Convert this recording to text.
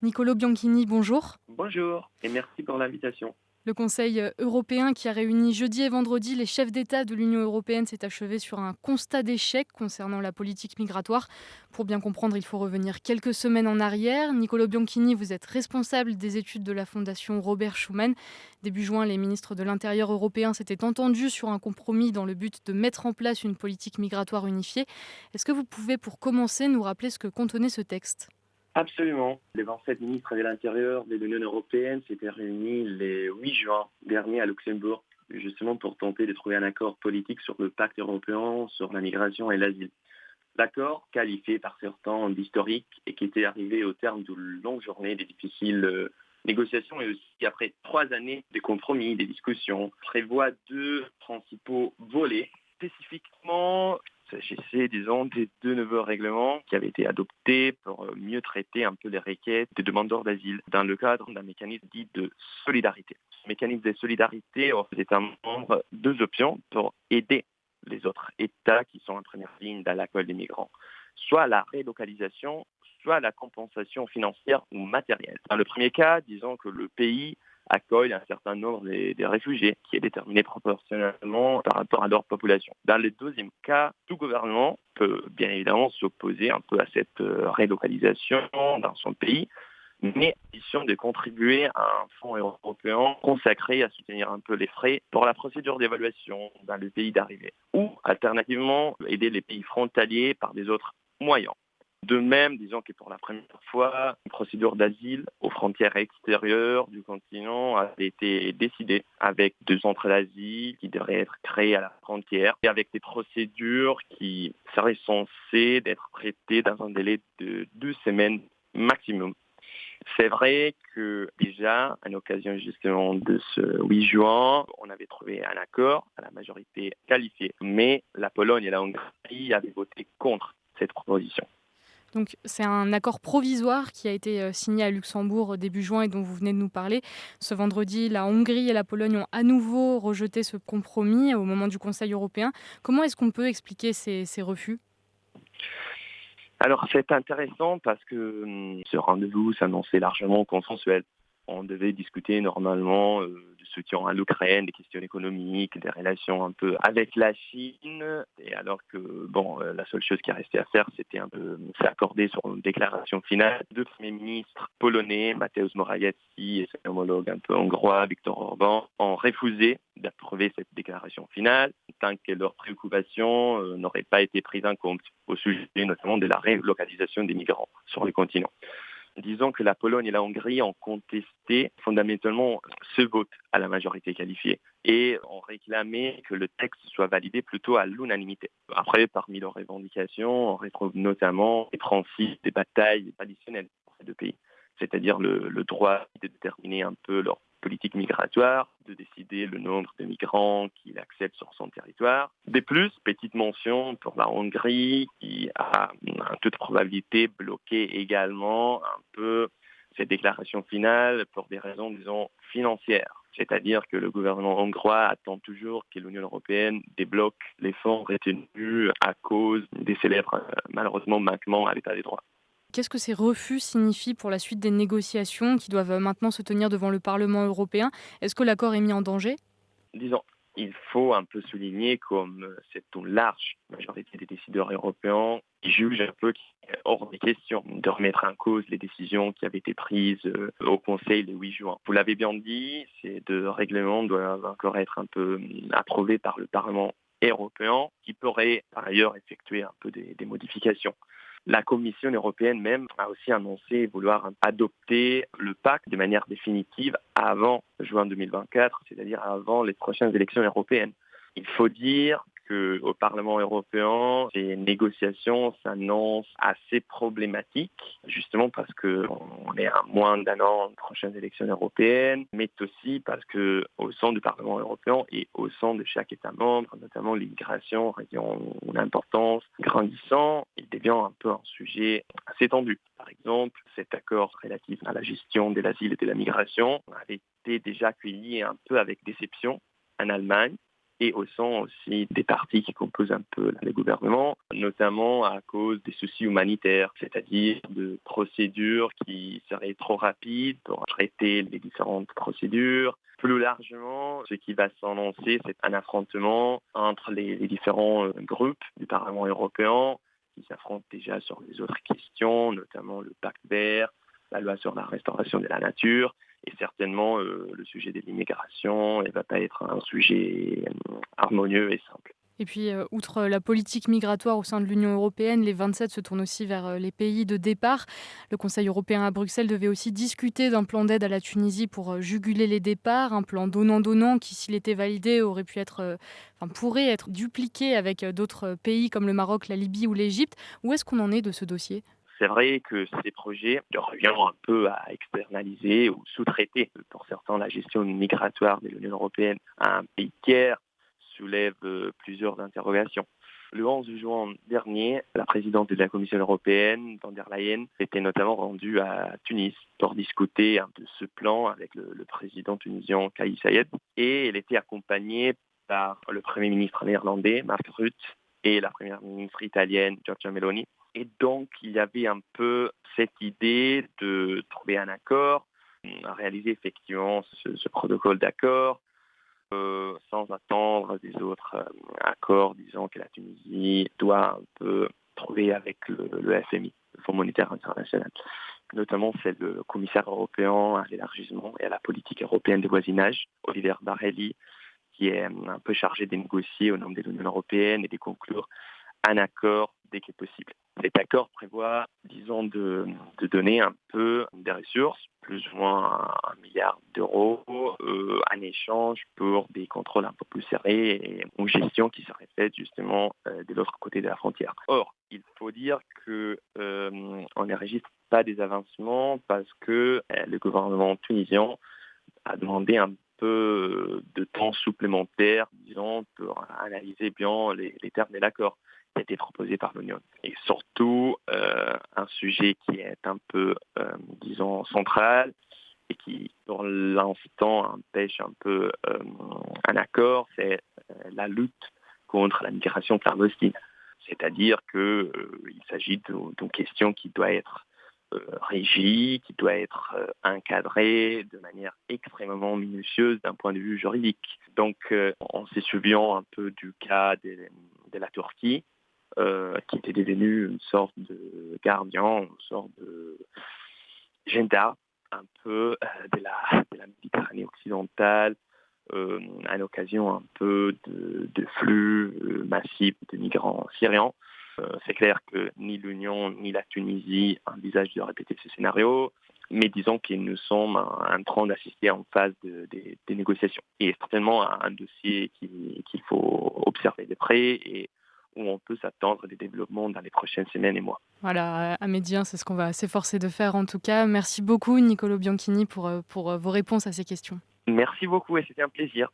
Niccolò Bianchini, bonjour. Bonjour et merci pour l'invitation. Le Conseil européen qui a réuni jeudi et vendredi les chefs d'État de l'Union européenne s'est achevé sur un constat d'échec concernant la politique migratoire. Pour bien comprendre, il faut revenir quelques semaines en arrière. Niccolò Bianchini, vous êtes responsable des études de la Fondation Robert Schuman. Début juin, les ministres de l'Intérieur européens s'étaient entendus sur un compromis dans le but de mettre en place une politique migratoire unifiée. Est-ce que vous pouvez, pour commencer, nous rappeler ce que contenait ce texte ? Absolument. Les 27 ministres de l'Intérieur de l'Union européenne s'étaient réunis le 8 juin dernier à Luxembourg, justement pour tenter de trouver un accord politique sur le pacte européen sur la migration et l'asile. L'accord, qualifié par certains d'historique et qui était arrivé au terme d'une longue journée de difficiles négociations et aussi après 3 années de compromis, des discussions, prévoit deux principaux volets. Spécifiquement, il s'agissait, disons, des deux nouveaux règlements qui avaient été adoptés pour mieux traiter un peu les requêtes des demandeurs d'asile dans le cadre d'un mécanisme dit de solidarité. Ce mécanisme de solidarité offre aux États membres deux options pour aider les autres États qui sont en première ligne dans l'accueil des migrants, soit la relocalisation, soit la compensation financière ou matérielle. Dans le premier cas, disons que le pays accueille un certain nombre des réfugiés qui est déterminé proportionnellement par rapport à leur population. Dans le deuxième cas, tout gouvernement peut bien évidemment s'opposer un peu à cette relocalisation dans son pays, mais à condition de contribuer à un fonds européen consacré à soutenir un peu les frais pour la procédure d'évaluation dans le pays d'arrivée. Ou, alternativement, aider les pays frontaliers par des autres moyens. De même, disons que pour la première fois, une procédure d'asile aux frontières extérieures du continent a été décidée avec deux centres d'asile qui devraient être créés à la frontière et avec des procédures qui seraient censées être traitées dans un délai de 2 semaines maximum. C'est vrai que déjà, à l'occasion justement de ce 8 juin, on avait trouvé un accord à la majorité qualifiée, mais la Pologne et la Hongrie avaient voté contre cette proposition. Donc c'est un accord provisoire qui a été signé à Luxembourg début juin et dont vous venez de nous parler. Ce vendredi, la Hongrie et la Pologne ont à nouveau rejeté ce compromis au moment du Conseil européen. Comment est-ce qu'on peut expliquer ces refus ? Alors c'est intéressant parce que ce rendez-vous s'annonçait largement consensuel. On devait discuter normalement du soutien à l'Ukraine, des questions économiques, des relations un peu avec la Chine. Et alors que la seule chose qui restait à faire, c'était un peu s'accorder sur une déclaration finale. Deux premiers ministres polonais, Mateusz Morawiecki et son homologue un peu hongrois, Viktor Orban, ont refusé d'approuver cette déclaration finale tant que leurs préoccupations n'auraient pas été prises en compte au sujet notamment de la relocalisation des migrants sur le continent. Disons que la Pologne et la Hongrie ont contesté fondamentalement ce vote à la majorité qualifiée et ont réclamé que le texte soit validé plutôt à l'unanimité. Après, parmi leurs revendications, on retrouve notamment les principes des batailles traditionnelles pour ces deux pays, c'est-à-dire le droit de déterminer un peu leur politique migratoire, de décider le nombre de migrants qu'il accepte sur son territoire. De plus, petite mention pour la Hongrie qui a en toute probabilité bloqué également un peu cette déclaration finale pour des raisons, disons, financières. C'est-à-dire que le gouvernement hongrois attend toujours que l'Union européenne débloque les fonds retenus à cause des célèbres, malheureusement, manquements à l'état des droits. Qu'est-ce que ces refus signifient pour la suite des négociations qui doivent maintenant se tenir devant le Parlement européen ? Est-ce que l'accord est mis en danger ? Disons, il faut un peu souligner comme c'est une large majorité des décideurs européens qui jugent un peu qu'il est hors des questions de remettre en cause les décisions qui avaient été prises au Conseil le 8 juin. Vous l'avez bien dit, ces deux règlements doivent encore être un peu approuvés par le Parlement européen qui pourrait par ailleurs effectuer un peu des modifications. La Commission européenne même a aussi annoncé vouloir adopter le pacte de manière définitive avant juin 2024, c'est-à-dire avant les prochaines élections européennes. Il faut dire qu'au Parlement européen, ces négociations s'annoncent assez problématiques, justement parce qu'on est à moins d'un an des prochaines élections européennes, mais aussi parce qu'au sein du Parlement européen et au sein de chaque État membre, notamment l'immigration ayant une importance grandissant, il devient un peu un sujet assez tendu. Par exemple, cet accord relatif à la gestion de l'asile et de la migration avait été déjà accueilli un peu avec déception en Allemagne, et au sein aussi des partis qui composent un peu les gouvernements, notamment à cause des soucis humanitaires, c'est-à-dire de procédures qui seraient trop rapides pour traiter les différentes procédures. Plus largement, ce qui va s'annoncer, c'est un affrontement entre les différents groupes du Parlement européen qui s'affrontent déjà sur les autres questions, notamment le pacte vert, la loi sur la restauration de la nature, et certainement le sujet de l'immigration ne va pas être un sujet harmonieux et simple. Et puis, outre la politique migratoire au sein de l'Union européenne, les 27 se tournent aussi vers les pays de départ. Le Conseil européen à Bruxelles devait aussi discuter d'un plan d'aide à la Tunisie pour juguler les départs, un plan donnant-donnant qui, s'il était validé, aurait pu être, pourrait être dupliqué avec d'autres pays comme le Maroc, la Libye ou l'Égypte. Où est-ce qu'on en est de ce dossier? C'est vrai que ces projets reviennent un peu à externaliser ou sous-traiter pour certains la gestion migratoire de l'Union européenne à un pays tiers soulève plusieurs interrogations. Le 11 juin dernier, la présidente de la Commission européenne, von der Leyen, était notamment rendue à Tunis pour discuter de ce plan avec le président tunisien Kais Saied. Et elle était accompagnée par le Premier ministre néerlandais, Mark Rutte, et la Première ministre italienne, Giorgia Meloni. Et donc, il y avait un peu cette idée de trouver un accord, à réaliser effectivement ce protocole d'accord, sans attendre des autres accords, disons que la Tunisie doit un peu trouver avec le FMI, le Fonds monétaire international. Notamment, c'est le commissaire européen à l'élargissement et à la politique européenne de voisinage, Oliver Barelli, qui est un peu chargé de négocier au nom de l'Union européenne et de conclure un accord dès que possible. Cet accord prévoit, disons, de donner un peu des ressources, plus ou moins 1 milliard d'euros, en échange pour des contrôles un peu plus serrés et une gestion qui serait faite justement de l'autre côté de la frontière. Or, il faut dire que on n'enregistre pas des avancements parce que le gouvernement tunisien a demandé un peu de temps supplémentaire, disons, pour analyser bien les termes de l'accord qui a été proposé par l'Union. Et surtout, un sujet qui est un peu, disons, central et qui, pour l'instant, empêche un peu un accord, c'est la lutte contre la migration clandestine. C'est-à-dire qu'il s'agit d'une question qui doit être régie, qui doit être encadrée de manière extrêmement minutieuse d'un point de vue juridique. Donc, on se souvient un peu du cas de la Turquie, qui était devenue une sorte de gardien, une sorte de gendarme un peu de la Méditerranée occidentale, à l'occasion un peu de flux massifs de migrants syriens. C'est clair que ni l'Union ni la Tunisie envisagent de répéter ce scénario, mais disons qu'ils nous sommes en train d'assister en phase des négociations. Et c'est certainement un dossier qu'il faut observer de près et où on peut s'attendre à des développements dans les prochaines semaines et mois. Voilà, à Médien, c'est ce qu'on va s'efforcer de faire en tout cas. Merci beaucoup Niccolò Bianchini pour vos réponses à ces questions. Merci beaucoup et c'était un plaisir.